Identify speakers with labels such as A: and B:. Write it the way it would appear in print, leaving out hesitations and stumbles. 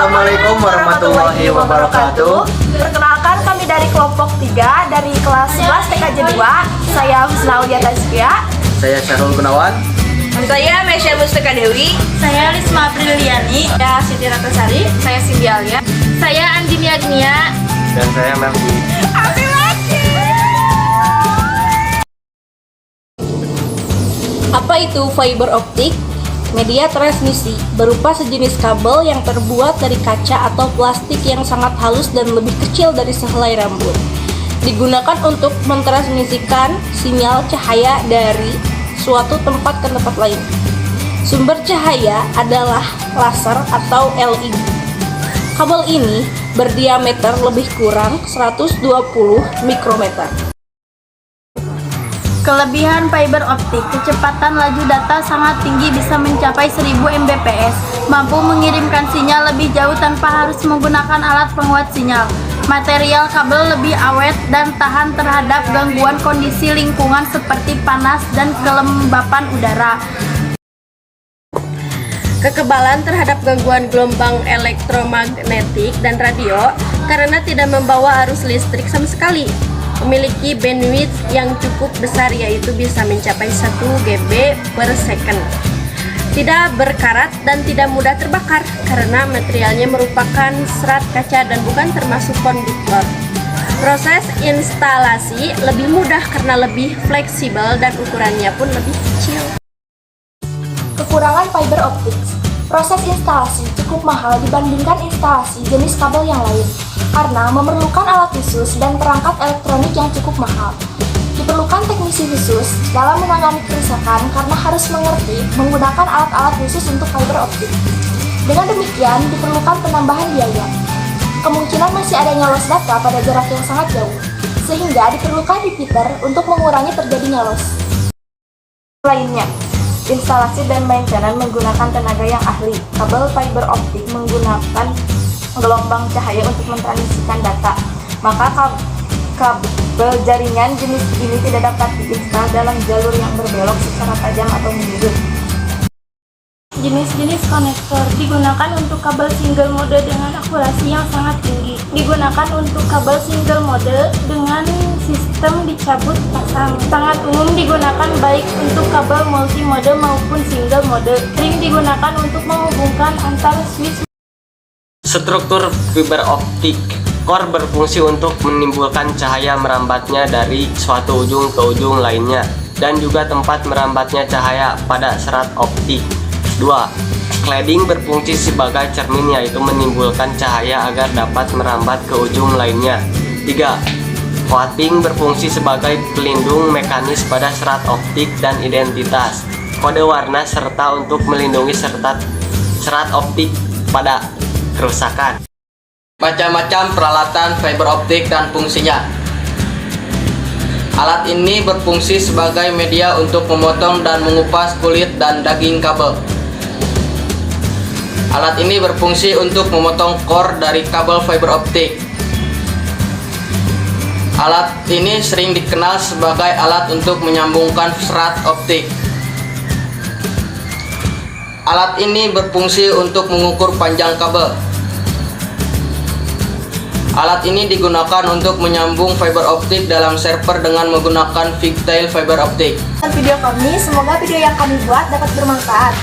A: Assalamualaikum warahmatullahi wabarakatuh.
B: Perkenalkan, kami dari kelompok 3 dari kelas 11 TKJ 2. Saya Husna Aulia Tazkia.
A: Saya Syahrul Gunawan.
C: Saya Mesya Mustika Dewi.
B: Saya Risma Apriliani.
C: Saya Siti Ratnasari. Saya Cindy Alia.
B: Saya Andini Agnia.
A: Dan saya Melki.
D: Apa itu fiber optik? Media transmisi berupa sejenis kabel yang terbuat dari kaca atau plastik yang sangat halus dan lebih kecil dari sehelai rambut. Digunakan untuk mentransmisikan sinyal cahaya dari suatu tempat ke tempat lain. Sumber cahaya adalah laser atau LED. Kabel ini berdiameter lebih kurang 120 mikrometer.
B: Kelebihan fiber optik, kecepatan laju data sangat tinggi, bisa mencapai 1000 Mbps, mampu mengirimkan sinyal lebih jauh tanpa harus menggunakan alat penguat sinyal. Material kabel lebih awet dan tahan terhadap gangguan kondisi lingkungan seperti panas dan kelembapan udara.
C: Kekebalan terhadap gangguan gelombang elektromagnetik dan radio karena tidak membawa arus listrik sama sekali. Memiliki bandwidth yang cukup besar, yaitu bisa mencapai 1 GB per second. Tidak berkarat dan tidak mudah terbakar karena materialnya merupakan serat kaca dan bukan termasuk konduktor. Proses instalasi lebih mudah karena lebih fleksibel dan ukurannya pun lebih kecil.
B: Kekurangan fiber optik, proses instalasi cukup mahal dibandingkan instalasi jenis kabel yang lain karena memerlukan alat khusus dan perangkat elektronik yang cukup mahal. Diperlukan teknisi khusus dalam menangani kerusakan karena harus mengerti menggunakan alat-alat khusus untuk fiber optik. Dengan demikian, diperlukan penambahan biaya. Kemungkinan masih adanya loss data pada jarak yang sangat jauh, sehingga diperlukan repeater untuk mengurangi terjadinya loss. Lainnya, instalasi dan maintenance menggunakan tenaga yang ahli. Kabel fiber optik menggunakan gelombang cahaya untuk mentransmisikan data, maka kabel jaringan jenis ini tidak dapat diinstal dalam jalur yang berbelok secara tajam atau menjurus. Jenis-jenis konektor digunakan untuk kabel single mode dengan akurasi yang sangat tinggi. Digunakan untuk kabel single mode dengan sistem dicabut pasang. Sangat umum digunakan baik untuk kabel multi mode maupun single mode. Sering digunakan untuk menghubungkan antar switch.
A: Struktur fiber optik core berfungsi untuk menimbulkan cahaya merambatnya dari suatu ujung ke ujung lainnya dan juga tempat merambatnya cahaya pada serat optik. 2. Cladding berfungsi sebagai cermin, yaitu menimbulkan cahaya agar dapat merambat ke ujung lainnya. 3. Coating berfungsi sebagai pelindung mekanis pada serat optik dan identitas kode warna serta untuk melindungi serat optik pada kerusakan.
E: Macam-macam peralatan fiber optik dan fungsinya. Alat ini berfungsi sebagai media untuk memotong dan mengupas kulit dan daging kabel. Alat ini berfungsi untuk memotong core dari kabel fiber optik. Alat ini sering dikenal sebagai alat untuk menyambungkan serat optik. Alat ini berfungsi untuk mengukur panjang kabel. Alat ini digunakan untuk menyambung fiber optik dalam server dengan menggunakan pigtail fiber optik.
B: Video kami, semoga video yang kami buat dapat bermanfaat.